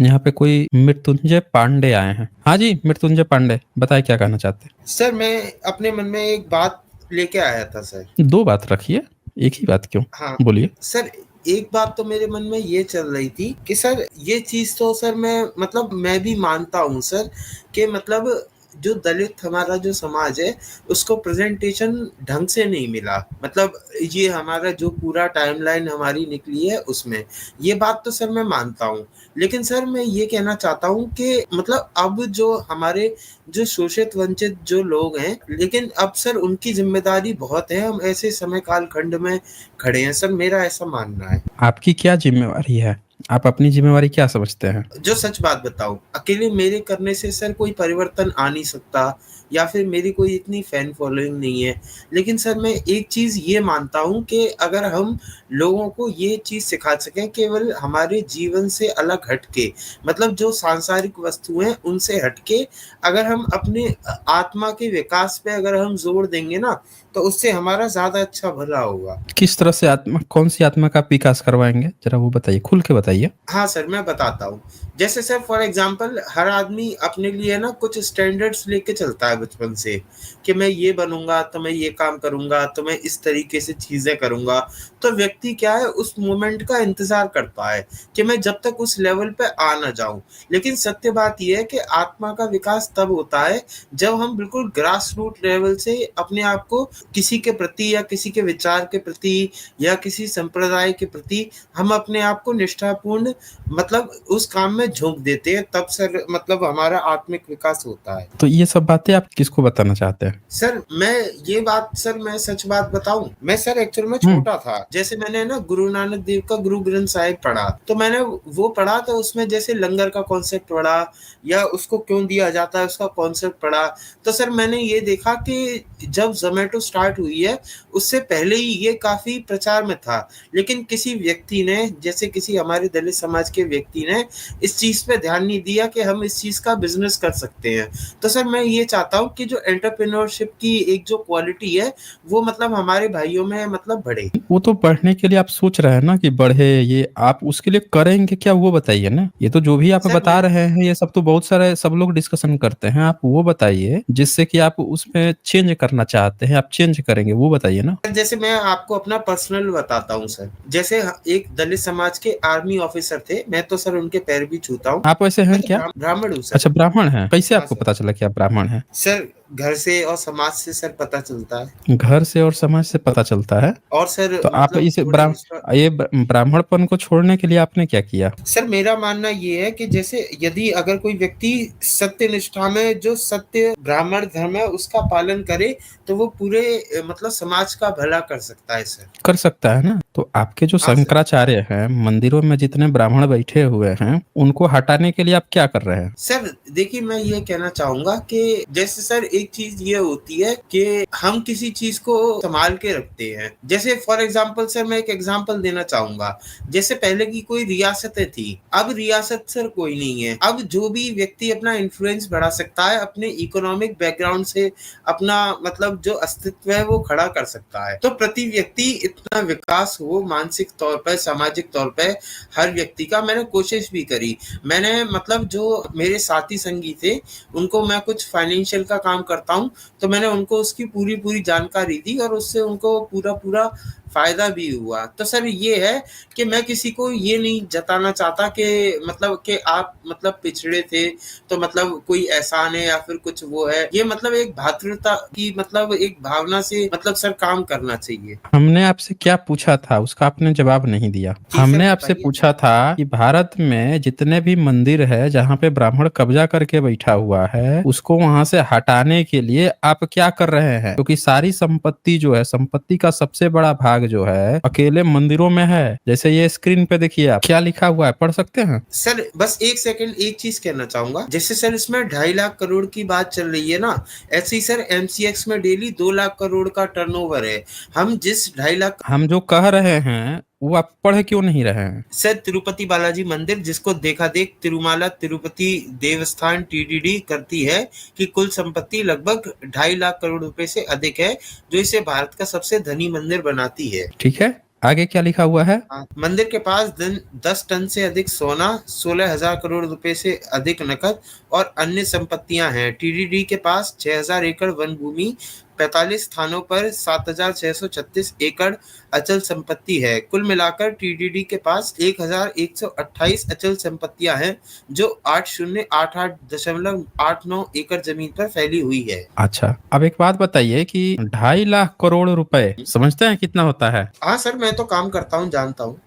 यहाँ पे कोई मृत्युंजय पांडे आए हैं। हाँ जी, मृत्युंजय पांडे, बताइए क्या कहना चाहते हैं? सर मैं अपने मन में एक बात लेके आया था सर। दो बात रखिए, एक ही बात क्यों? हाँ बोलिए। सर, एक बात तो मेरे मन में ये चल रही थी कि सर ये चीज तो सर मैं भी मानता हूँ सर कि मतलब जो दलित हमारा जो समाज है उसको प्रेजेंटेशन ढंग से नहीं मिला। मतलब ये हमारा जो पूरा टाइमलाइन हमारी निकली है उसमें, ये बात तो सर मैं मानता हूँ। लेकिन सर मैं ये कहना चाहता हूँ कि मतलब अब जो हमारे जो शोषित वंचित जो लोग हैं, लेकिन अब सर उनकी जिम्मेदारी बहुत है। हम ऐसे समय काल खंड में खड़े हैं सर, मेरा ऐसा मानना है। आपकी क्या जिम्मेवारी है? आप अपनी जिम्मेवारी क्या समझते हैं? जो सच बात बताऊं, अकेले मेरे करने से सर कोई परिवर्तन आ नहीं सकता, या फिर मेरी कोई इतनी फैन फॉलोइंग नहीं है। लेकिन सर मैं एक चीज ये मानता हूं कि अगर हम लोगों को ये चीज सिखा सकें केवल हमारे जीवन से अलग हटके, मतलब जो सांसारिक वस्तु हैं उनसे हटके, अगर हम अपने आत्मा के विकास पे अगर हम जोर देंगे ना, तो उससे हमारा ज्यादा अच्छा भला होगा। किस तरह से आत्मा, कौन सी आत्मा का आप विकास करवाएंगे? जरा वो बताइए, खुल के बताइए। हाँ सर, मैं बताता हूँ। जैसे सर फॉर एग्जांपल हर आदमी अपने लिए ना कुछ स्टैंडर्ड्स लेके चलता है बचपन से, कि मैं ये बनूंगा तो मैं ये काम करूंगा तो मैं इस तरीके से चीजें करूंगा। तो व्यक्ति क्या है, उस मोमेंट का इंतजार करता है कि मैं जब तक उस लेवल पे आ ना जाऊं। लेकिन सत्य बात यह है कि आत्मा का विकास तब होता है जब हम बिल्कुल ग्रास रूट लेवल से अपने आप को किसी के प्रति या किसी के विचार के प्रति या किसी संप्रदाय के प्रति हम अपने आप को निष्ठापूर्ण मतलब उस काम में झोंक देते हैं, तब सर मतलब हमारा आत्मिक विकास होता है। तो ये सब बातें आप किसको बताना चाहते हैं? सर मैं ये बात सर मैं सच बात बताऊं, मैं सर एक्चुअल में हम्म। छोटा था, जैसे मैंने ना गुरु नानक देव का गुरु ग्रंथ साहिब पढ़ा, तो मैंने वो पढ़ा तो उसमें जैसे लंगर का कॉन्सेप्ट पढ़ा या उसको क्यों दिया जाता है उसका कॉन्सेप्ट पढ़ा। तो सर मैंने ये देखा कि जब जोमेटो स्टार्ट हुई है उससे पहले ही ये काफी प्रचार में था, लेकिन किसी व्यक्ति ने, जैसे किसी हमारे दलित समाज के व्यक्ति ने इस चीज पे ध्यान नहीं दिया कि हम इस चीज का बिजनेस कर सकते हैं। तो सर मैं ये चाहता हूँ कि जो एंटरप्रेन्योरशिप की एक जो क्वालिटी है वो मतलब हमारे भाइयों में मतलब बढ़े। वो तो बढ़ने के लिए आप सोच रहे हैं ना कि बढ़े, ये आप उसके लिए करेंगे क्या, वो बताइए ना। ये तो जो भी आप सर बता रहे हैं ये सब तो बहुत सारे सब लोग डिस्कशन करते हैं, आप वो बताइए जिससे कि आप उसमें चेंज करना चाहते हैं, आप चेंज करेंगे, वो बताइए ना। जैसे मैं आपको अपना पर्सनल बताता हूँ सर, जैसे एक दलित समाज के आर्मी ऑफिसर थे, मैं तो सर उनके पैर भी छूता हूँ। आप वैसे हैं मैं तो क्या? ब्राह्मण हूँ सर। अच्छा, ब्राह्मण हैं। कैसे हाँ आपको सर। पता चला कि आप ब्राह्मण हैं? सर घर से और समाज से सर पता चलता है। घर से और समाज से पता चलता है। और सर तो आप मतलब इस थोड़े हिस्सा। ब्राह्मणपन को छोड़ने के लिए आपने क्या किया? सर मेरा मानना ये है कि जैसे यदि अगर कोई व्यक्ति सत्य निष्ठा में जो सत्य ब्राह्मण धर्म है उसका पालन करे, तो वो पूरे मतलब समाज का भला कर सकता है सर। कर सकता है ना। तो आपके जो हाँ सर। शंकराचार्य हैं, मंदिरों में जितने ब्राह्मण बैठे हुए हैं, उनको हटाने के लिए आप क्या कर रहे हैं? सर देखिए मैं ये कहना चाहूंगा कि जैसे सर एक चीज ये होती है कि हम किसी चीज को संभाल के रखते हैं। जैसे फॉर एग्जांपल सर मैं एक एग्जांपल देना चाहूंगा। जैसे पहले की कोई रियासतें थी, अब रियासत सर कोई नहीं है। अब जो भी व्यक्ति अपना इन्फ्लुएंस बढ़ा सकता है अपने इकोनॉमिक बैकग्राउंड से, अपना मतलब जो अस्तित्व है वो खड़ा कर सकता है। तो प्रति व्यक्ति इतना विकास हो मानसिक तौर पर, सामाजिक तौर पर हर व्यक्ति का, मैंने कोशिश भी करी। मैंने मतलब जो मेरे साथी संगी थे उनको मैं कुछ फाइनेंशियल का काम करता हूँ, तो मैंने उनको उसकी पूरी पूरी जानकारी दी और उससे उनको पूरा पूरा फायदा भी हुआ। तो सर ये है कि मैं किसी को ये नहीं जताना चाहता कि मतलब कि आप मतलब पिछड़े थे तो मतलब कोई एहसान है या फिर कुछ वो है। ये मतलब एक भातृता की मतलब एक भावना से मतलब सर काम करना चाहिए। हमने आपसे क्या पूछा था उसका आपने जवाब नहीं दिया। जी सर हमने आपसे बताइए। पूछा था कि भारत में जितने भी मंदिर है जहाँ पे ब्राह्मण कब्जा करके बैठा हुआ है, उसको वहां से हटाने के लिए आप क्या कर रहे हैं? क्योंकि सारी संपत्ति जो है, संपत्ति का सबसे बड़ा भाग जो है अकेले मंदिरों में है। जैसे ये स्क्रीन पे देखिए, आप क्या लिखा हुआ है, पढ़ सकते हैं? सर बस एक सेकंड, एक चीज कहना चाहूंगा। जैसे सर इसमें 2.5 लाख करोड़ की बात चल रही है ना, ऐसे ही सर एमसीएक्स में डेली 2 लाख करोड़ का टर्नओवर है। हम जिस 2.5 लाख। हम जो कह रहे हैं वो आप पढ़ क्यों नहीं रहे हैं? सर तिरुपति बालाजी मंदिर, जिसको देखा देख तिरुमाला तिरुपति देवस्थान टीडीडी करती है, कि कुल संपत्ति लगभग 2.5 लाख करोड़ रुपए से अधिक है, जो इसे भारत का सबसे धनी मंदिर बनाती है। ठीक है, आगे क्या लिखा हुआ है? हाँ, मंदिर के पास 10 टन से अधिक सोना, 16,000 करोड़ रुपए से अधिक नकद और अन्य संपत्तियां हैं। टीडीडी के पास 6,000 एकड़ वन भूमि, 45 स्थानों पर 7,636 एकड़ अचल संपत्ति है। कुल मिलाकर टीडीडी के पास 1,128 अचल संपत्तियां हैं, जो 8088.89 एकड़ जमीन पर फैली हुई है। अच्छा, अब एक बात बताइए कि 2.5 लाख करोड़ रुपए समझते हैं कितना होता है? हाँ सर, मैं तो काम करता हूँ, जानता हूँ।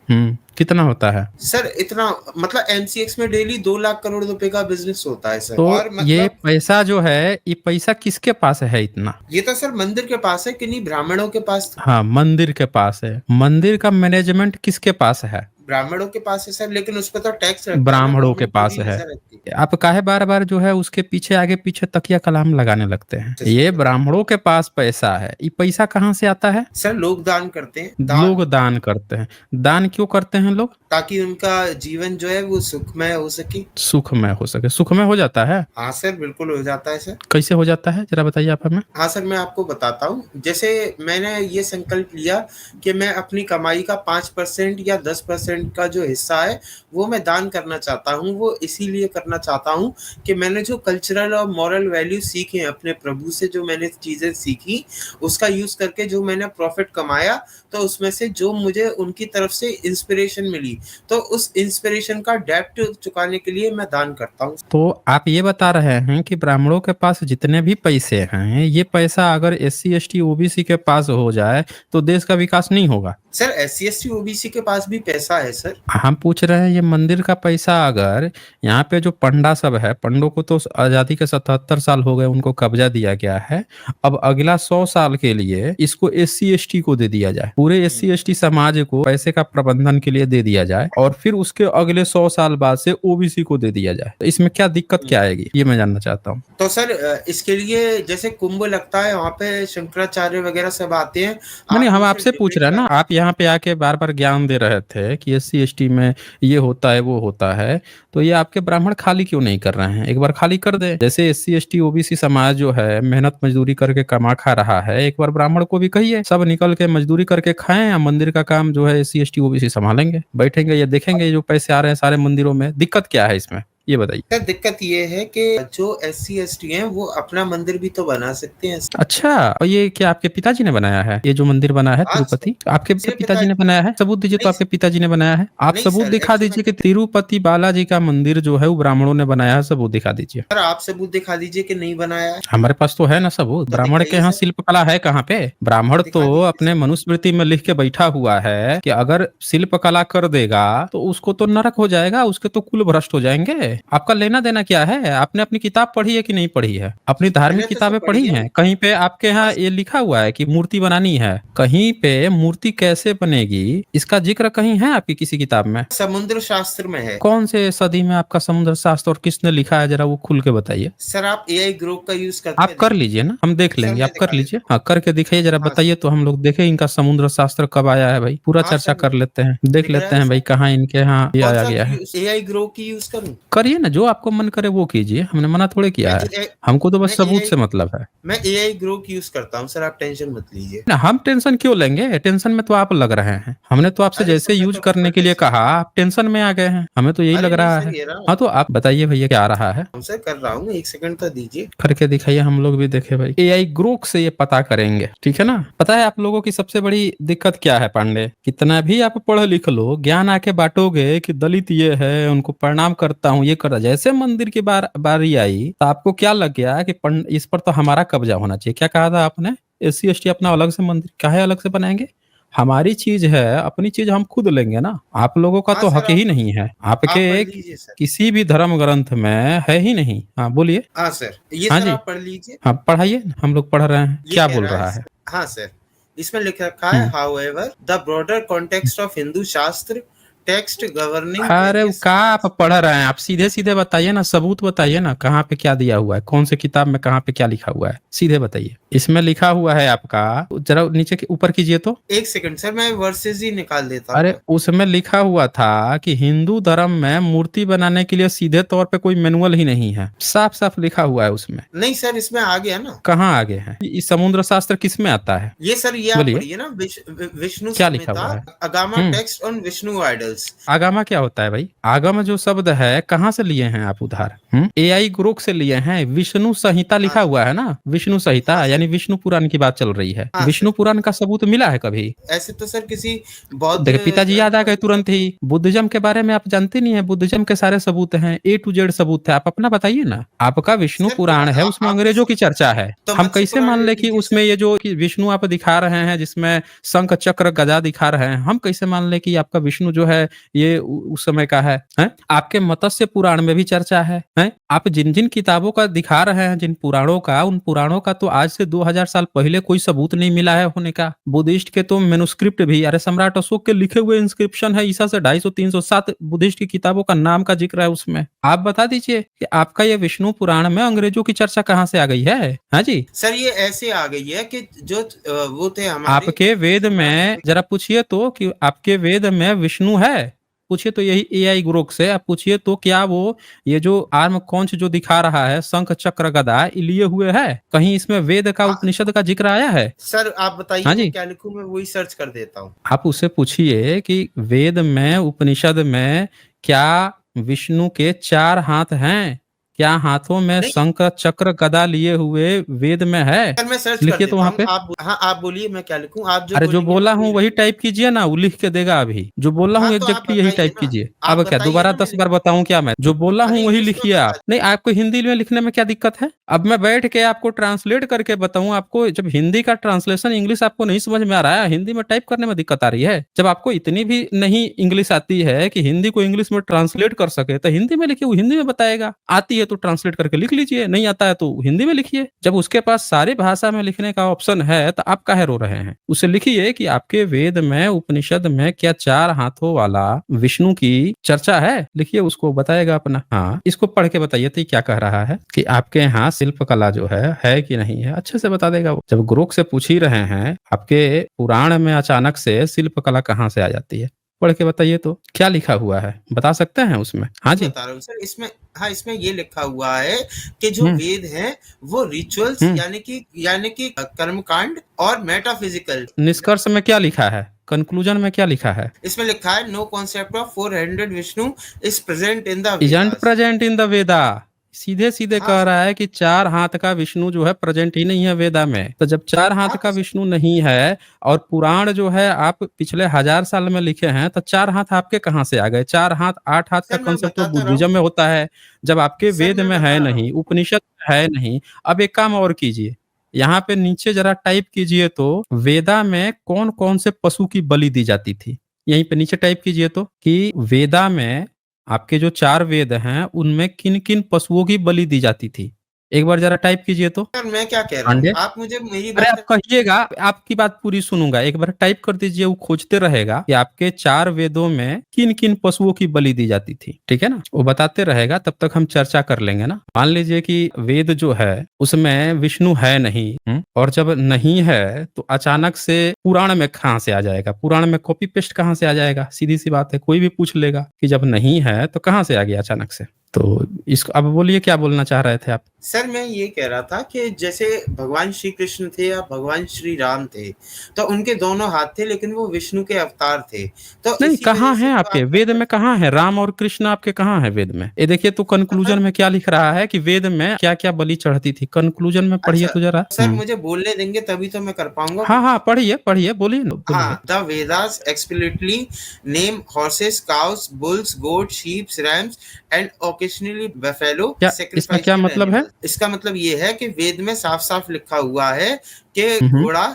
कितना होता है? सर इतना मतलब एमसीएक्स में डेली 2 लाख करोड़ रुपए का बिजनेस होता है सर। तो और ये मतलब पैसा जो है, ये पैसा किसके पास है इतना? ये तो सर मंदिर के पास है, किन्हीं ब्राह्मणों के पास। हाँ, मंदिर के पास है। मंदिर का मैनेजमेंट किसके पास है? ब्राह्मणों के पास है सर, लेकिन उस पर तो टैक्स लगता है ना, ब्राह्मणों के गवर्नमेंट पास पूरी है। नजर रखती है। आप काहे बार बार जो है उसके पीछे आगे पीछे तकिया कलाम लगाने लगते हैं? जैसे ये बताइए। ब्राह्मणों के पास पैसा है, ये पैसा कहाँ से आता है? सर लोग दान करते हैं, दान लोग दान करते हैं। दान क्यों करते हैं लोग? ताकि उनका जीवन जो है वो सुखमय हो सके। सुखमय हो सके। सुखमय हो जाता है? हाँ सर, बिल्कुल हो जाता है सर। कैसे हो जाता है, जरा बताइए आप हमें। हाँ सर, मैं आपको बताता हूँ। जैसे मैंने ये संकल्प लिया कि मैं अपनी कमाई का 5% या 10% का जो हिस्सा है वो मैं दान करना चाहता हूँ। वो इसीलिए करना चाहता हूँ कि मैंने जो कल्चरल और मॉरल वैल्यू सीखे हैं अपने प्रभु से, जो मैंने चीजें सीखी उसका यूज करके जो मैंने प्रॉफिट कमाया, तो उसमें से जो मुझे उनकी तरफ से इंस्पिरेशन मिली, तो उस इंस्पिरेशन का डेब्ट चुकाने के लिए मैं दान करता हूँ। तो आप ये बता रहे हैं कि ब्राह्मणों के पास जितने भी पैसे हैं, ये पैसा अगर एससी एसटी ओबीसी के पास हो जाए तो देश का विकास नहीं होगा? सर एससी एसटी ओबीसी के पास भी पैसा है सर। हम पूछ रहे हैं ये मंदिर का पैसा अगर यहाँ पे जो पंडा सब है, पंडों को तो आजादी के 77 साल हो गए, उनको कब्जा दिया गया है। अब अगला 100 साल के लिए इसको एससी एसटी को दे दिया जाए, पूरे एससी एसटी समाज को पैसे का प्रबंधन के लिए दे दिया जाए, और फिर उसके अगले 100 साल बाद से ओबीसी को दे दिया जाए, तो इसमें क्या दिक्कत क्या आएगी, ये मैं जानना चाहता हूँ। तो सर इसके लिए जैसे कुंभ लगता है, वहाँ पे शंकराचार्य वगैरह सब आते हैं। नहीं, हम उनसे आपसे पूछ रहे हैं ना, आप यहाँ पे आके बार बार ज्ञान दे रहे थे कि एससी एसटी में ये होता है वो होता है, तो ये आपके ब्राह्मण खाली क्यों नहीं कर रहे हैं? एक बार खाली कर दे। जैसे एससी एसटी ओबीसी समाज जो है मेहनत मजदूरी करके कमा खा रहा है, एक बार ब्राह्मण को भी कहिए सब निकल के मजदूरी करके खाएं, या मंदिर का काम जो है एससी एसटी ओबीसी संभालेंगे, बैठेंगे, ये देखेंगे जो पैसे आ रहे हैं सारे मंदिरों में। दिक्कत क्या है इसमें, ये बताइए। सर दिक्कत ये है कि जो एससी एसटी हैं वो अपना मंदिर भी तो बना सकते हैं। अच्छा, और ये क्या आपके पिताजी ने बनाया है, ये जो मंदिर बना है हाँ तिरुपति, आपके मेरे पिताजी ने बनाया है? सबूत दीजिए तो नहीं आपके पिताजी ने बनाया है। आप नहीं सबूत सर, दिखा एक्चुअली दीजिए कि तिरुपति बालाजी का मंदिर जो है वो ब्राह्मणों ने बनाया है, सबूत दिखा दीजिए। सर आप सबूत दिखा दीजिए कि नहीं बनाया है। हमारे पास तो है ना सबूत। तो ब्राह्मण के दिखाइए यहाँ सर, शिल्प कला है कहाँ पे? ब्राह्मण दिखा तो दीजिए अपने सर। मनुस्मृति में लिख के बैठा हुआ है कि अगर शिल्प कला कर देगा तो उसको तो नरक हो जाएगा, उसके तो कुल भ्रष्ट हो जाएंगे। आपका लेना देना क्या है? आपने अपनी किताब पढ़ी है कि नहीं पढ़ी है? अपनी धार्मिक मैंने तो सब किताबें पढ़ी पढ़ी है। हैं? कहीं पे आपके यहाँ हाँ, ये लिखा हुआ है कि मूर्ति बनानी है? कहीं पे मूर्ति कैसे बनेगी इसका जिक्र कहीं है आपकी किसी किताब में? समुद्र शास्त्र में है। कौन से सदी में आपका समुद्र शास्त्र, और किसने लिखा है, जरा वो खुल के बताइए। सर आप एआई ग्रुप का यूज करते आप हैं, कर देखिए। लीजिए ना, हम देख सर लेंगे, मैं आप कर दिखा लीजिए। देता हाँ, करके दिखाइए जरा, हूँ। हाँ बताइए तो हम लोग देखें इनका समुद्र शास्त्र कब आया है भाई, पूरा हाँ चर्चा सर, कर लेते हैं, देख दिख रहा लेते है हैं भाई सर। कहाँ इनके यहाँ ये कौन आया सा गया है। एआई ग्रो की यूज करूं? करिए ना, जो आपको मन करे वो कीजिए, हमने मना थोड़े किया मैं है, एआई हमको तो बस मैं सबूत एआई से मतलब है मैं एआई ग्रो की यूज करता हूं सर, आप टेंशन मत लीजिए। ना। हम टेंशन क्यों लेंगे? टेंशन में तो आप लग रहे हैं। हमने तो आपसे अरे जैसे सर मैं यूज तो करने बिल्कुल के लिए टेंशन कहा, नहीं। आप टेंशन में आ गए हैं, हमें तो यही अरे लग नहीं रहा सर, है। ये रहा हाँ, तो आप बताइए भैया क्या आ रहा है, हूँ सर, कर रहा हूँ, एक सेकंड तो दीजिए। करके दिखाइए, हम लोग भी देखे भाई। एआई ग्रोक से ये पता करेंगे, ठीक है ना। पता है आप लोगों की सबसे बड़ी दिक्कत क्या है पांडे? कितना भी आप पढ़ लिख लो, ज्ञान आके बांटोगे कि दलित ये है, उनको प्रणाम करता हूँ, ये करता, जैसे मंदिर की बारी आई तो आपको क्या लग गया कि इस पर तो हमारा कब्जा होना चाहिए। क्या कहा था आपने? एससी एसटी अपना अलग से मंदिर काहे अलग से बनाएंगे? हमारी चीज है, अपनी चीज हम खुद लेंगे ना। आप लोगों का हाँ तो सर, हक ही नहीं है, आप पढ़ आपके लीजिए सर। किसी भी धर्म ग्रंथ में है ही नहीं। हाँ बोलिए। हाँ सर, ये हाँ सर जी, आप पढ़ लीजिए। हाँ पढ़ाइए, हम लोग पढ़ रहे हैं, ये क्या कह बोल रहा है रहा है? हाँ सर, इसमें लिख रखा है, however the broader context of Hindu शास्त्र टेक्स्ट गवर्निंग अरे वो वेरियस। का आप पढ़ रहे हैं? आप सीधे सीधे बताइए ना, सबूत बताइए ना, कहाँ पे क्या दिया हुआ है, कौन से किताब में कहाँ पे क्या लिखा हुआ है, सीधे बताइए। इसमें लिखा हुआ है आपका, जरा नीचे के ऊपर कीजिए तो। एक सेकंड सर, मैं वर्सेस ही निकाल देता अरे हूँ। उसमें लिखा हुआ था कि हिंदू धर्म में मूर्ति बनाने के लिए सीधे तौर पे कोई मैनुअल ही नहीं है, साफ साफ लिखा हुआ है उसमें। नहीं सर, इसमें आ गया ना। कहाँ आगे है? इस समुद्र शास्त्र किस में आता है? ये सर, ये आप बोलिए पढ़िए ना, विष्णु क्या लिखा संहिता, हुआ है। अगामा टेक्स्ट ऑन विष्णु आइडल्स। आगमा क्या होता है भाई? आगम जो शब्द है कहाँ से लिए हैं आप उधार? AI ग्रोक से लिए हैं। विष्णु संहिता हाँ लिखा सर। हुआ है ना, विष्णु संहिता हाँ सर। यानी विष्णु पुराण की बात चल रही है। हाँ विष्णु सर। पुराण का सबूत मिला है कभी? ऐसे तो सर किसी बौद्ध देखिए पिताजी याद ग्रंथ आ में गए भी तुरंत ही। बुद्धिज्म के बारे में आप जानते नहीं है? बुद्धिज्म के सारे सबूत हैं, A to Z सबूत है। आप अपना बताइए ना। आपका विष्णु सर पुराण है, उसमें आप अंग्रेजों की चर्चा है। तो हम मत्स्य कैसे पुराण मान ले ले कि लीजिए उसमें सर। ये जो कि विष्णु आप दिखा रहे हैं, जिसमें शंख चक्र गदा दिखा रहे हैं, हम कैसे मान ले कि आपका विष्णु जो है ये उस समय का है? हैं? आपके मत्स्य पुराण में भी चर्चा है। हैं? आप जिन जिन किताबों का दिखा रहे हैं, जिन पुराणों का, उन पुराणों का तो आज से 2000 साल पहले कोई सबूत नहीं मिला है होने का। बुद्धिस्ट के तो मेनुस्क्रिप्ट भी, अरे सम्राट अशोक के लिखे हुए इंस्क्रिप्शन है, ईसा से 250-307 बुद्धिस्ट की किताबों का नाम का जिक्र है उसमें। आप बता दीजिए कि आपका ये विष्णु पुराण में अंग्रेजों की चर्चा कहाँ से आ गई है? हाँ जी। सर ये ऐसे आ गई है कि जो वो थे हमारे आपके वेद में जरा पूछिए तो कि आपके वेद में विष्णु है? पूछिए तो, यही AI ग्रोक से आप पूछिए तो, क्या वो ये जो आर्म कौंच जो दिखा रहा है, शंख चक्र गदा, ये लिए हुए है? कहीं इसमें वेद का, हाँ, उपनिषद का जिक्र आया है? सर आप बताइए हाँ मैं जी। क्या लिखूं, मैं वही सर्च कर देता हूँ। आप उससे पूछिए कि वेद में, उपनिषद में क्या विष्णु के 4 हाथ हैं? क्या हाथों में नहीं शंख चक्र गदा लिए हुए वेद में है? सर, मैं सर्च कर लिखिए तो देता वहां हूँ। पे। हाँ आप बोलिए, मैं क्या लिखूं, आप जो अरे जो बोलेंगे बोला मैं वही हूँ वही लिखूंगा। टाइप कीजिए ना, वो लिख के देगा अभी। जो बोला हाँ हूँ तो आप एग्जैक्टली यही बताइए टाइप ना, कीजिए। आप अब क्या बताइए दोबारा ना, 10 बार बताऊं क्या? मैं जो बोला हूँ अरे वही इंग्लिश में लिखिए बता आप। नहीं, आपको हिंदी में लिखने में क्या दिक्कत है? अब मैं बैठ के आपको ट्रांसलेट करके बताऊं आपको? जब हिंदी का ट्रांसलेशन इंग्लिश आपको नहीं समझ में आ रहा है, हिंदी में टाइप करने में दिक्कत आ रही है, जब आपको इतनी भी नहीं इंग्लिश आती है कि हिंदी को इंग्लिश में ट्रांसलेट कर सके, तो हिंदी में लिखिए, वो हिंदी में बताएगा। आती है तो ट्रांसलेट करके लिख लीजिए, नहीं आता है तो हिंदी में लिखिए। जब उसके पास सारी भाषा में लिखने का ऑप्शन है तो आप काहे रो रहे हैं? उसे लिखिए कि आपके वेद में, उपनिषद में क्या 4 हाथों वाला विष्णु की चर्चा है? लिखिए, उसको बताएगा अपना। हाँ, इसको पढ़ के बताइए तो ये क्या कह रहा है कि आपके यहाँ शिल्प कला जो है कि नहीं है? अच्छे से बता देगा वो। जब ग्रोक से पूछ ही रहे हैं, आपके पुराण में अचानक से शिल्प कला कहाँ से आ जाती है? पढ़ के बताइए तो, क्या लिखा हुआ है, बता सकते हैं उसमें? हाँ जी। बता रहा हूँ सर, इसमें हाँ इसमें ये लिखा हुआ है कि जो हम्म वेद हैं वो रिचुअल्स हम्म यानी कि कर्मकांड और मेटाफिजिकल। निष्कर्ष में क्या लिखा है? कंक्लूजन में क्या लिखा है? इसमें लिखा है no concept of 400 Vishnu is present in the isn't Vedas. Present in the Veda. सीधे सीधे हाँ कह रहा है कि 4 हाथ का विष्णु जो है प्रेजेंट ही नहीं है वेदा में। तो जब 4 हाथ हाँ का तो विष्णु नहीं है और पुराण जो है आप पिछले 1000 साल में लिखे हैं, तो 4 हाथ आपके कहाँ से आ गए? 4 हाथ, 8 हाथ का सर मैं कंसेप्ट तो बता तो रहा हूँ, बुद्धिज्म में होता है। जब आपके सर वेद मैं में है बता रहा हूँ। नहीं, उपनिषद में है नहीं। अब एक काम और कीजिए, यहाँ पे नीचे जरा टाइप कीजिए तो, वेदा में कौन कौन से पशु की बलि दी जाती थी? यहीं पे नीचे टाइप कीजिए तो, कि वेदा में आपके जो 4 वेद हैं उनमें किन किन पशुओं की बलि दी जाती थी? एक बार जरा टाइप कीजिए तो। सर मैं क्या कह रहा हूँ, पांडे, आप मुझे मेरी अरे आप बात। कहिएगा, आपकी बात पूरी सुनूंगा। एक बार टाइप कर दीजिए, वो खोजते रहेगा कि आपके 4 वेदों में किन किन पशुओं की बलि दी जाती थी। ठीक है ना? वो बताते रहेगा, तब तक हम चर्चा कर लेंगे ना। मान लीजिए कि वेद जो है उसमें विष्णु है नहीं, और जब नहीं है तो अचानक से पुराण में कहाँ से आ जाएगा? पुराण में कॉपी पेस्ट कहाँ से आ जाएगा? सीधी सी बात है, कोई भी पूछ लेगा कि जब नहीं है तो कहाँ से आ गया अचानक से। तो इसको अब बोलिए, क्या बोलना चाह रहे थे आप? सर मैं ये कह रहा था कि जैसे भगवान श्री कृष्ण थे या भगवान श्री राम थे, तो उनके दोनों हाथ थे, लेकिन वो विष्णु के अवतार थे। तो नहीं, इसी वजह कहाँ से है जो आपके आपका वेद में? कहाँ है राम और कृष्ण आपके? कहाँ है वेद में? ये देखिए तो, कंक्लूजन में क्या लिख रहा है कि वेद में क्या क्या बलि चढ़ती थी। कंक्लूजन में पढ़िए अच्छा तो जरा। सर, मुझे बोलने देंगे तभी तो मैं कर पाऊंगा। हाँ हाँ, पढ़िए पढ़िए, बोलिए ना, बोलिए। हाँ, the Vedas explicitly name horses, cows, bulls, goat, sheep, rams and occasionally buffalo क्या इसमें क्या सैक्रिफाइशियल मतलब है? एनिमल। इसका मतलब ये है कि वेद में साफ साफ लिखा हुआ है कि हम्म घोड़ा,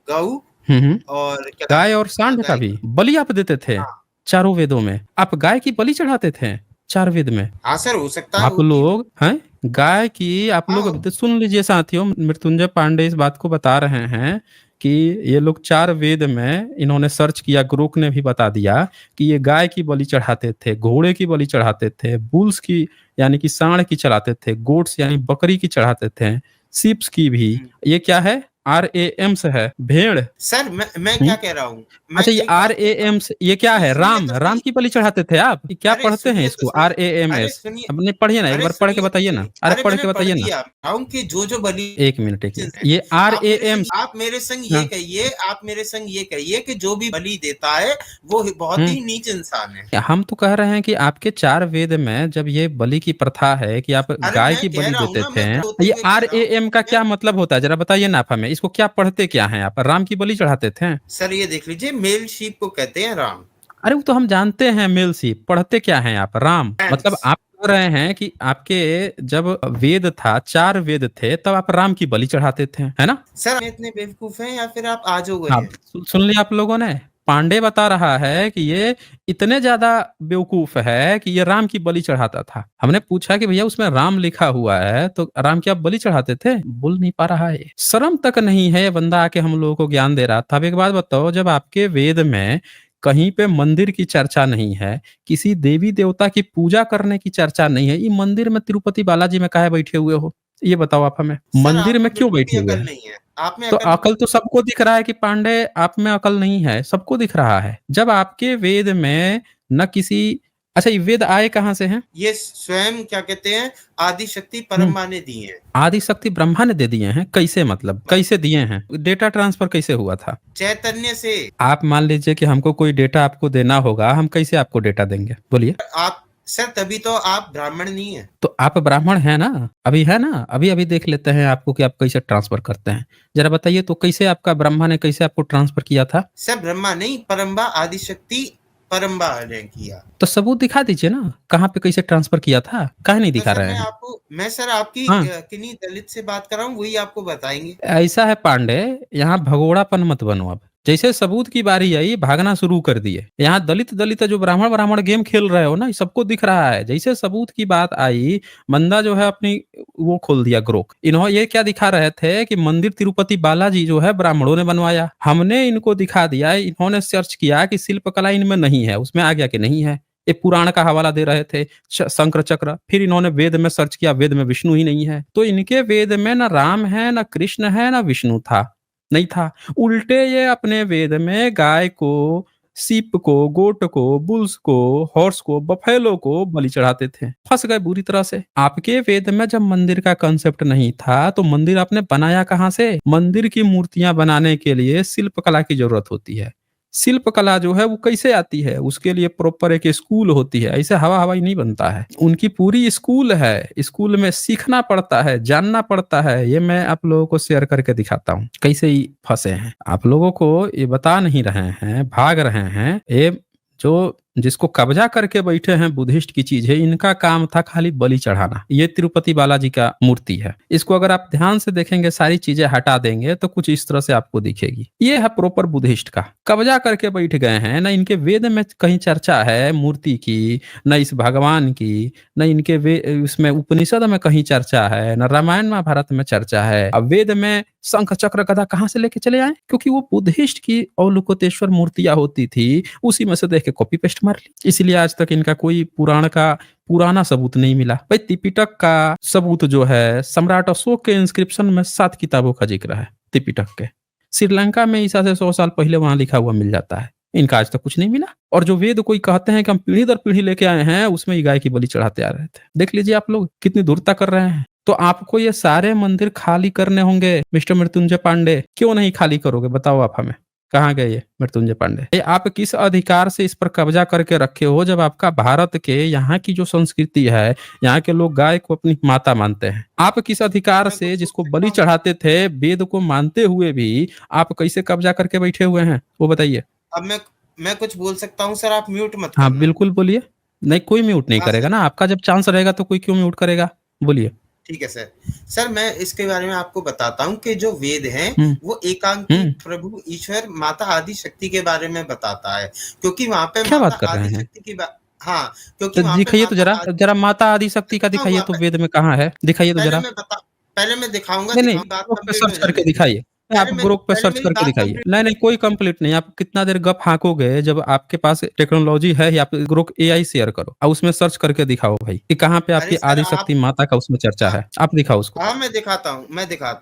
गऊ हम्म और क्या गाय और हाँ सांड का गाय भी बलि आप देते थे हाँ 4 वेदों में? आप गाय की बलि चढ़ाते थे 4 वेद में? हाँ सर, हो सकता है आप होती हो। लोग हैं गाय की, आप लोग हाँ अब तो सुन लीजिए साथियों, मृत्युंजय पांडे इस बात को बता रहे हैं कि ये लोग 4 वेद में इन्होंने सर्च किया, ग्रोक ने भी बता दिया कि ये गाय की बलि चढ़ाते थे, घोड़े की बलि चढ़ाते थे, बुल्स की यानी कि सांड की चढ़ाते थे, गोट्स यानी बकरी की चढ़ाते थे, शीप्स की भी। हुँ। ये क्या है? आरएएम्स है, भेड़। सर मैं हुँ। क्या कह रहा हूँ, मैं अच्छा, ये एक बात कहता हूँ, आरएएम्स ये क्या है? सुनिए राम, तो राम सही। की बलि चढ़ाते थे आप? ये क्या अरे पढ़ते हैं सुनिए तो इसको सही। अरे आरएएमएस? सुनिए अपने पढ़िए ना, एक अरे बार पढ़ के सुनिए तो बताइए ना। सही। अरे अरे पढ़ मैंने के पढ़ बताइए ना। दिया हूँ कि जो बलि 1 मिनट, 1 मिनट। है, ये आरएएम्स। आप मेरे संग ये हाँ। कहिए, आप मेरे संग ये कहिए कि जो भी बलि देता है वो बहुत हुँ। ही नीच इंसान है। हम तो कह रहे हैं कि आपके 4 वेद में जब ये बलि की प्रथा है कि आप अरे गाय मैं की कह बलि रहा हूँ देते ना, मैं थे, होते ये हुए कह रहा हूँ। आरएएम का मैं क्या मतलब होता है? ज़रा बताइए ना आप हमें। इसको क्या पढ़ते क्या हैं आप? राम की बलि चढ़ाते थे? सर ये देख लीजिए, मेल शीप को कहते हैं राम। अरे वो तो हम जानते हैं मेल-सी, पढ़ते क्या हैं आप? राम। मतलब हैंस। आप कह रहे हैं कि आपके जब वेद था, 4 वेद थे, तब आप राम की बलि चढ़ाते थे, है ना? सर आप इतने बेवकूफ हैं या फिर आप आज हो गए हाँ, हैं? सुन लिया आप लोगों ने? पांडे बता रहा है कि ये इतने ज़्यादा बेवकूफ़ है कि ये राम की बलि चढ़ाता था। हमने पूछा कि भैया उसमें राम लिखा हुआ है, तो राम की आप बलि चढ़ाते थे? बोल नहीं पा रहा है ये। शर्म तक नहीं है ये बंदा आके हम लोगों को ज्ञान दे रहा था। अब एक बात बताओ, जब आपके वेद में कहीं पे मंदिर की चर्चा नहीं है, किसी देवी-देवता की पूजा करने की चर्चा नहीं है, ये मंदिर में तिरुपति बालाजी में काहे बैठे हुए हो? ये बताओ आप हमें। सर मंदिर आप में में क्यों बिल्कुल भी बैठे हुए अकल हैं? नहीं है। आप में तो अकल अकल तो सबको दिख रहा है कि पांडे आप में अकल नहीं है, सबको दिख रहा है। जब आपके वेद में न किसी अच्छा ये वेद आए कहाँ से हैं? ये स्वयं क्या कहते हैं, आदि शक्ति हुँ। परम ने दी है। आदि शक्ति ब्रह्मा ने दे दिए हैं, कैसे मतलब? कैसे दिए हैं? डेटा ट्रांसफर कैसे हुआ था? चैतन्य से। आप मान लीजिए कि हमको कोई डेटा आपको देना होगा, हम कैसे आपको डेटा देंगे? बोलिए। आप सर तभी तो आप ब्राह्मण नहीं है। तो आप ब्राह्मण हैं ना? अभी है ना? अभी-अभी देख लेते हैं आपको कि आप कैसे ट्रांसफर करते हैं। ज़रा बताइए तो कैसे आपका ब्रह्मा ने कैसे आपको ट्रांसफर किया था? सर ब्रह्मा नहीं, परम्बा आदि शक्ति परम्बा ने किया। तो सबूत दिखा दीजिए ना, कहाँ पे कैसे ट्रांसफर किया था? काहे नहीं तो दिखा सर रहे हैं? मैं सर आपकी हाँ, किन्हीं दलित से बात कर रहा हूँ, वही आपको बताएंगे। ऐसा है पांडे, यहाँ भगोड़ापन मत बनो अब। जैसे सबूत की बारी आई, भागना शुरू कर दिए। यहाँ दलित जो ब्राह्मण-ब्राह्मण गेम खेल रहे हो ना, ये सबको दिख रहा है। जैसे सबूत की बात आई, बंदा जो है अपनी वो खोल दिया ग्रोक। ये क्या दिखा रहे थे कि मंदिर तिरुपति बालाजी जो है ब्राह्मणों ने बनवाया। हमने इनको दिखा दिया, इन्होंने सर्च किया कि शिल्पकला इनमें नहीं है, उसमें आ गया कि नहीं है। ये पुराण का हवाला दे रहे थे, शंकर चक्र। फिर इन्होंने वेद में सर्च किया, वेद में विष्णु ही नहीं है। तो इनके वेद में ना राम है, ना कृष्ण है, ना विष्णु था, नहीं था। उल्टे ये अपने वेद में गाय को, सीप को, गोट को, बुल्स को, हॉर्स को, बफेलो को बलि चढ़ाते थे। फंस गए बुरी तरह से। आपके वेद में जब मंदिर का कंसेप्ट नहीं था, तो मंदिर आपने बनाया कहाँ से? मंदिर की मूर्तियां बनाने के लिए शिल्प कला की जरूरत होती है। शिल्प कला जो है वो कैसे आती है? उसके लिए प्रॉपर एक स्कूल होती है, ऐसे हवा-हवाई नहीं बनता है। उनकी पूरी स्कूल है, स्कूल में सीखना पड़ता है, जानना पड़ता है। ये मैं आप लोगों को शेयर करके दिखाता हूँ, कैसे ही फँसे हैं। आप लोगों को ये बता नहीं रहे हैं, भाग रहे हैं। ये जो जिसको कब्जा करके बैठे हैं बुद्धिस्ट की चीज़ है, इनका काम था खाली बलि चढ़ाना। ये तिरुपति बालाजी का मूर्ति है। इसको अगर आप ध्यान से देखेंगे, सारी चीज़ें हटा देंगे तो कुछ इस तरह से आपको दिखेगी। ये है प्रॉपर बुद्धिस्ट का। कब्जा करके बैठ गए हैं, ना इनके वेद में कहीं चर्चा है मूर्ति की, ना इस भगवान की, ना इनके उसमें उपनिषद में कहीं चर्चा है, ना रामायण महाभारत में चर्चा है। अब वेद में शंख चक्र गदा कहाँ से लेके चले आए? क्योंकि वो बुद्धिस्ट की अवलोकितेश्वर मूर्तियां होती थी, उसी में से देख के कॉपी पेस्ट मार ली। इसलिए आज तक इनका कोई पुराण का पुराना सबूत नहीं मिला। भाई त्रिपिटक का सबूत जो है, सम्राट अशोक के इंस्क्रिप्शन में 7 किताबों का जिक्र है त्रिपिटक के। श्रीलंका में ईसा से 100 साल पहले वहां लिखा हुआ मिल जाता है। इनका आज तक कुछ नहीं मिला। और जो वेद कोई कहते हैं कि हम पीढ़ी दर पीढ़ी लेके आए हैं, उसमें ये गाय की बलि चढ़ाते आ रहे थे। देख लीजिए आप लोग कितनी दूरता कर रहे हैं। तो आपको ये सारे मंदिर खाली करने होंगे मिस्टर मृत्युंजय पांडे। क्यों नहीं खाली करोगे बताओ आप हमें? कहाँ गए ये मृत्युंजय पांडे? ये आप किस अधिकार से इस पर कब्जा करके रखे हो, जब आपका भारत के यहाँ की जो संस्कृति है, यहाँ के लोग गाय को अपनी माता मानते हैं। आप किस अधिकार मैं कुछ से बोल जिसको सकता बलि हूँ? चढ़ाते थे, वेद को मानते हुए भी आप कैसे कब्जा करके बैठे हुए हैं? वो बताइए। अब मैं कुछ बोल सकता हूँ सर, आप म्यूट मत हाँ, करना। बिल्कुल बोलिए। नहीं, कोई म्यूट नहीं हाँ करेगा सर। ना, आपका जब चांस रहेगा तो कोई क्यों म्यूट करेगा? बोलिए। ठीक है सर। सर मैं इसके बारे में आपको बताता हूँ कि जो वेद हैं हुँ, वो एकांकी हुँ। प्रभु ईश्वर माता आदि शक्ति के बारे में बताता है। क्योंकि वहाँ पे क्या माता बात कर रहे आदि हैं? शक्ति की हाँ, क्योंकि तो वहाँ पे दिखाइए तो माता ज़रा, आदि ज़रा माता आदिशक्ति का लिखा दिखाइए हुआ तो वेद में कहाँ है? दिखाइए तो पहले ज़रा। मैं बता पहले मैं दिखाऊँगा, नहीं, नहीं, बात ग्रुप पे कंप्लीट हो सर्च जाने करके दीजिए। दिखाइए। आप ग्रोक पे सर्च करके दिखाइए। नहीं कोई कंप्लीट नहीं, आप कितना देर गप हाँकोगे, जब आपके पास टेक्नोलॉजी है ही, आप ग्रोक एआई शेयर करो और उसमें सर्च करके दिखाओ भाई कि कहाँ पे आपकी आदिशक्ति माता का उसमें चर्चा है, आप दिखाओ उसको। हाँ मैं दिखाता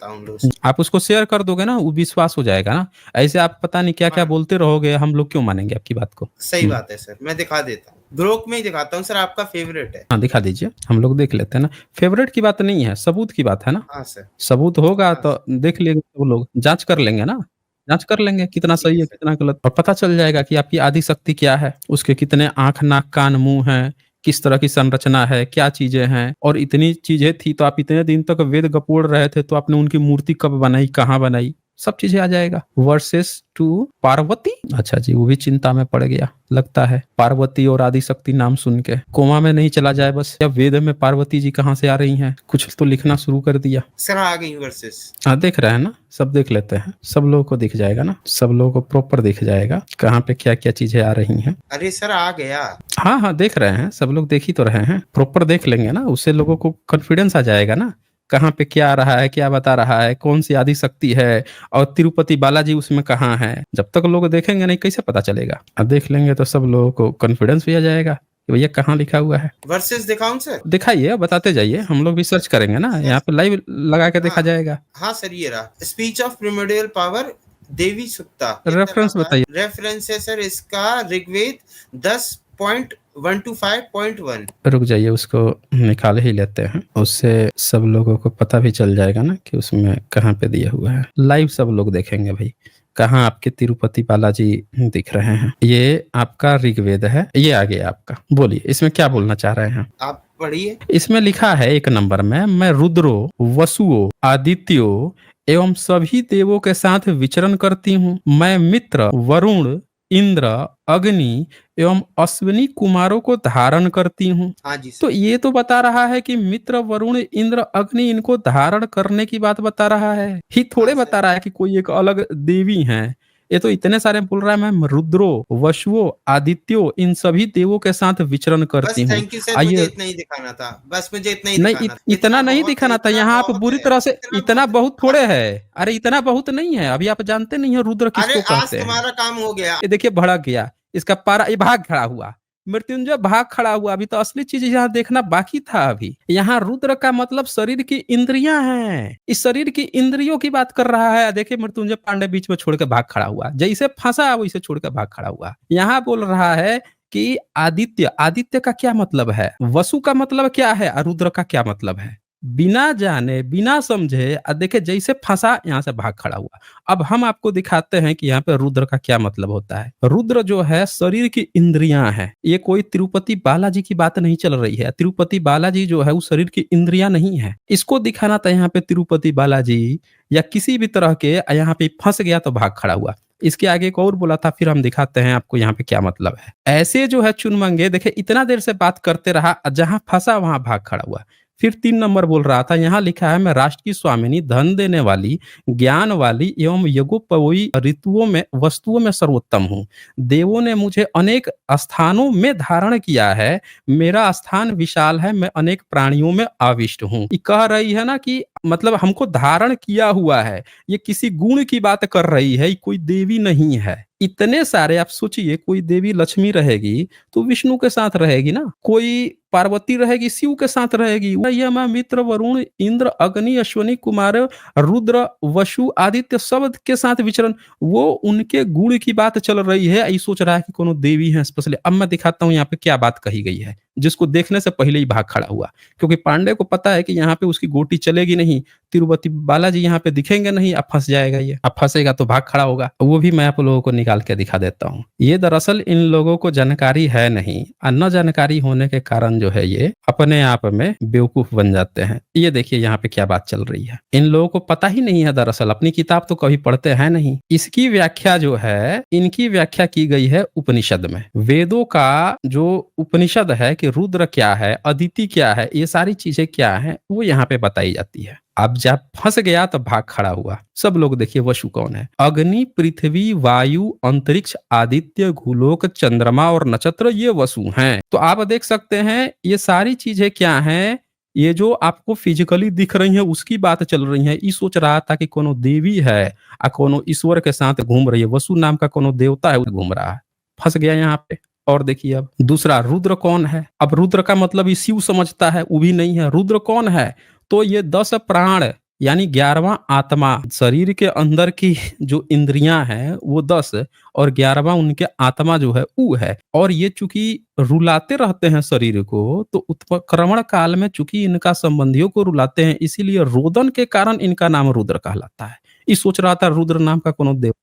हूँ आप उसको शेयर कर दोगे ना, वो विश्वास हो जाएगा ना। ऐसे आप पता नहीं क्या क्या बोलते रहोगे, हम लोग क्यों मानेंगे आपकी बात को। सही बात है सर, मैं दिखा देता हूँ, ग्रोक में ही दिखाता हूँ सर, आपका फेवरेट है। हाँ दिखा दीजिए, हम लोग देख लेते हैं ना। फेवरेट की बात नहीं है, सबूत की बात है ना। हाँ सर, सबूत होगा हाँ तो देख लेंगे, सब लोग जांच कर लेंगे ना, जांच कर लेंगे कितना ठीक सही है सर। कितना गलत, और पता चल जाएगा कि आपकी आदि शक्ति क्या है, उसके कितने आंख नाक कान मुंह है, किस तरह की संरचना है, क्या चीजें हैं। और इतनी चीजें थी तो आप इतने दिन तक वेद गपोड़ रहे थे, तो आपने उनकी मूर्ति कब बनाई, कहाँ बनाई, सब चीजें आ जाएगा। वर्सेस टू पार्वती, अच्छा जी, वो भी चिंता में पड़ गया लगता है, पार्वती और आदिशक्ति नाम सुन के कोमा में नहीं चला जाए बस। या वेद में पार्वती जी कहाँ से आ रही हैं, कुछ तो लिखना शुरू कर दिया सर। आ गई वर्सेस, हाँ देख रहे हैं ना, सब देख लेते हैं, सब लोगों को दिख जाएगा ना, सब लोगों को प्रॉपर दिख जाएगा कहाँ पे क्या क्या चीजें आ रही हैं। अरे सर आ गया। हाँ हाँ देख रहे हैं, सब लोग देख ही तो रहे हैं, प्रॉपर देख लेंगे ना, उससे लोगों को कॉन्फिडेंस आ जाएगा ना, कहाँ पे क्या आ रहा है, क्या बता रहा है, कौन सी आदि शक्ति है, और तिरुपति बालाजी उसमें कहाँ है। जब तक लोग देखेंगे नहीं कैसे पता चलेगा, अब देख लेंगे तो सब लोगों को कॉन्फिडेंस भी आ जाएगा कि भैया कहाँ लिखा हुआ है। वर्सेस दिखाऊं सर? दिखाइए, बताते जाइए, हम लोग भी सर्च करेंगे ना, यहाँ पे लाइव लगा के देखा जाएगा। हाँ सर, ये रहा speech of primordial power Devi सुक्ता। Reference बताइए। रेफरेंस है सर इसका ऋग्वेद 10.125.1। रुक जाइए, उसको निकाल ही लेते हैं, उससे सब लोगों को पता भी चल जाएगा ना कि उसमें कहाँ पे दिया हुआ है। लाइव सब लोग देखेंगे भाई, कहाँ आपके तिरुपति बालाजी दिख रहे हैं। ये आपका ऋग्वेद है, ये आ गया आपका, बोलिए इसमें क्या बोलना चाह रहे हैं आप पढ़िए। इसमें लिखा है 1 नंबर में, मैं रुद्रो वसुओ आदित्यो एवं सभी देवों के साथ विचरण करती हूँ। मैं मित्र वरुण इंद्र अग्नि एवं अश्विनी कुमारों को धारण करती हूँ। हाँ जी सर। तो ये तो बता रहा है कि मित्र वरुण इंद्र अग्नि इनको धारण करने की बात बता रहा है, ही थोड़े बता रहा है कि कोई एक अलग देवी है। ये तो इतने सारे बोल रहा है, मैं रुद्रो वशुओ आदित्यो इन सभी देवों के साथ विचरण करती हूँ। थैंक यू सर, मुझे इतना ही दिखाना था, बस मुझे इतना ही नहीं दिखाना था। इतना नहीं दिखाना था, यहाँ आप बुरी तरह से, इतना बहुत थोड़े है, अरे इतना बहुत नहीं है, अभी आप जानते नहीं है रुद्र किसको कहते हैं। तुम्हारा काम हो गया। ये देखिए भड़क गया, इसका पारा ये भाग खड़ा हुआ, मृत्युंजय भाग खड़ा हुआ, अभी तो असली चीज यहाँ देखना बाकी था। अभी यहाँ रुद्र का मतलब शरीर की इंद्रियां हैं, इस शरीर की इंद्रियों की बात कर रहा है। देखिए मृत्युंजय पांडे बीच में छोड़ के भाग खड़ा हुआ, जैसे फंसा वैसे छोड़ के भाग खड़ा हुआ। यहाँ बोल रहा है कि आदित्य, आदित्य का क्या मतलब है, वसु का मतलब क्या है, और रुद्र का क्या मतलब है, बिना जाने बिना समझे देखे जैसे फंसा यहाँ से भाग खड़ा हुआ। अब हम आपको दिखाते हैं कि यहाँ पे रुद्र का क्या मतलब होता है। रुद्र जो है शरीर की इंद्रियां हैं, ये कोई तिरुपति बालाजी की बात नहीं चल रही है। तिरुपति बालाजी जो है वो शरीर की इंद्रियां नहीं है, इसको दिखाना था यहाँ पे तिरुपति बालाजी या किसी भी तरह के, यहाँ पे फंस गया तो भाग खड़ा हुआ। इसके आगे एक और बोला था, फिर हम दिखाते हैं आपको यहाँ पे क्या मतलब है। ऐसे जो है चुनमंगे, देखे इतना देर से बात करते रहा, जहां फंसा वहां भाग खड़ा हुआ। फिर 3 नंबर बोल रहा था, यहाँ लिखा है, मैं राष्ट्र की स्वामिनी, धन देने वाली, ज्ञान वाली एवं यज्ञोपवी ऋतुओं में वस्तुओं में सर्वोत्तम हूँ। देवों ने मुझे अनेक स्थानों में धारण किया है, मेरा स्थान विशाल है, मैं अनेक प्राणियों में आविष्ट हूँ। ये कह रही है ना कि मतलब हमको धारण किया हुआ है, ये किसी गुण की बात कर रही है, ये कोई देवी नहीं है। इतने सारे, आप सोचिए, कोई देवी लक्ष्मी रहेगी तो विष्णु के साथ रहेगी ना, कोई पार्वती रहेगी शिव के साथ रहेगी। यम मित्र वरुण इंद्र अग्नि अश्विनी कुमार रुद्र वसु आदित्य सब के साथ विचरण, वो उनके गुण की बात चल रही है। ये सोच रहा है कि कोनो देवी है स्पेशली। अब मैं दिखाता हूँ यहाँ पे क्या बात कही गई है, जिसको देखने से पहले ही भाग खड़ा हुआ, क्योंकि पांडे को पता है कि यहाँ पे उसकी गोटी चलेगी नहीं, तिरुपति बालाजी यहाँ पे दिखेंगे नहीं, अब फंस जाएगा ये, अब फंसेगा तो भाग खड़ा होगा। वो भी मैं आप लोगों को निकाल के दिखा देता हूँ। ये दरअसल इन लोगों को जानकारी है नहीं, और न जानकारी होने के कारण जो है ये अपने आप में बेवकूफ बन जाते हैं। ये देखिए यहाँ पे क्या बात चल रही है, इन लोगों को पता ही नहीं है, दरअसल अपनी किताब तो कभी पढ़ते हैं नहीं। इसकी व्याख्या जो है, इनकी व्याख्या की गई है उपनिषद में। वेदों का जो उपनिषद है कि रुद्र क्या है, अदिति क्या है, ये सारी चीजें क्या है, वो यहाँ पे बताई जाती है। अब जब फंस गया तो भाग खड़ा हुआ। सब लोग देखिए वसु कौन है, अग्नि पृथ्वी वायु अंतरिक्ष आदित्य घुलोक चंद्रमा और नक्षत्र, ये वसु हैं। तो आप देख सकते हैं ये सारी चीजें क्या हैं, ये जो आपको फिजिकली दिख रही है उसकी बात चल रही है। ई सोच रहा था कि कोनो देवी है कोनो ईश्वर के साथ घूम रही है, वसु नाम का कोनो देवता है वो घूम रहा है। फँस गया यहाँ पे। और देखिए अब दूसरा रुद्र कौन है? अब रुद्र का मतलब ये शिव समझता है, वो भी नहीं है। रुद्र कौन है? तो ये 10 प्राण यानी 11वां आत्मा, शरीर के अंदर की जो इंद्रियां हैं वो 10 और 11वां उनके आत्मा जो है वो है। और ये चूंकि रुलाते रहते हैं शरीर को, तो उत्क्रमण काल में चूंकि इनका संबंधियों को रुलाते हैं, इसीलिए रोदन के कारण इनका नाम रुद्र कहलाता है। ये सोच रहा था रुद्र नाम का कोनो देवता है।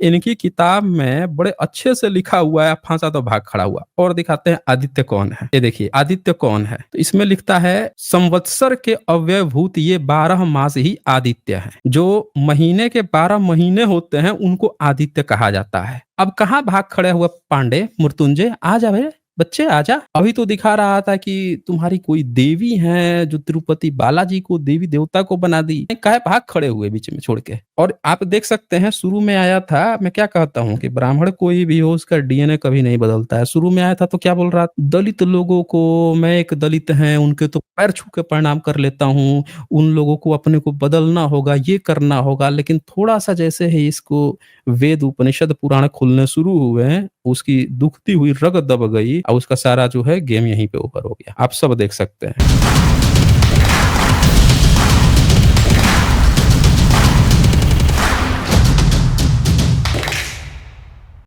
इनकी किताब में बड़े अच्छे से लिखा हुआ है, फांसा तो भाग खड़ा हुआ। और दिखाते हैं आदित्य कौन है। ये देखिए आदित्य कौन है, तो इसमें लिखता है संवत्सर के अव्ययभूत ये 12 मास ही आदित्य है। जो महीने के 12 महीने होते हैं उनको आदित्य कहा जाता है। अब कहाँ भाग खड़े हुए पांडे मृत्युंजय, आ जा बे बच्चे आजा। अभी तो दिखा रहा था कि तुम्हारी कोई देवी है जो तिरुपति बालाजी को देवी देवता को बना दी, काहे भाग खड़े हुए बीच में छोड़ के। और आप देख सकते हैं शुरू में आया था, मैं क्या कहता हूँ कि ब्राह्मण कोई भी हो उसका डीएनए कभी नहीं बदलता है। शुरू में आया था तो क्या बोल रहा, दलित लोगों को, मैं एक दलित हैं उनके तो पैर छू के प्रणाम कर लेता हूँ, उन लोगों को अपने को बदलना होगा, ये करना होगा। लेकिन थोड़ा सा जैसे ही इसको वेद उपनिषद पुराण खुलने शुरू हुए, उसकी दुखती हुई रग दब गई और उसका सारा जो है गेम यहीं पे ओवर हो गया। आप सब देख सकते हैं।